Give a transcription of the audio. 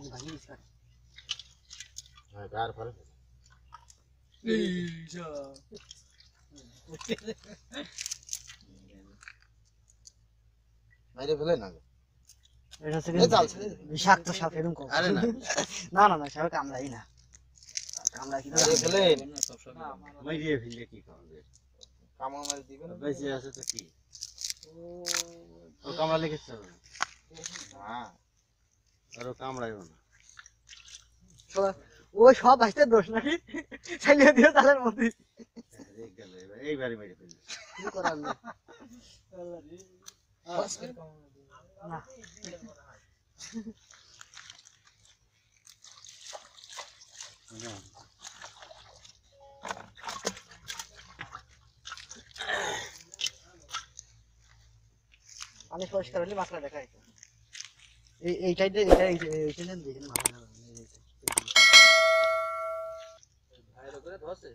ভাঙি দিছে হ্যাঁ কার ফলে এই যা বাইরে ফেলে না এটা থেকে বিষাক্ত সাপ এরকম কম আরে না না না না সাপ কামড়াই না কামড়া কি বাইরে ফেলে মাইরিয়ে ফেললে কি খাবে কামড় মারি দিবে না বেঁচে আছে তো কি ও কামড়া লেগেছে হ্যাঁ আর ও কামড়াইও না ও সব আসতে দোষ নাকি চালিয়ে দিও তালের মধ্যে এইবারে মেরে ফেললে কি করার নেই না পানি পরিষ্কার হলে মাছটা দেখা যেত এই সাইডে এইখানে দেখেন ভালো না ভাইয়ের করে ধরছে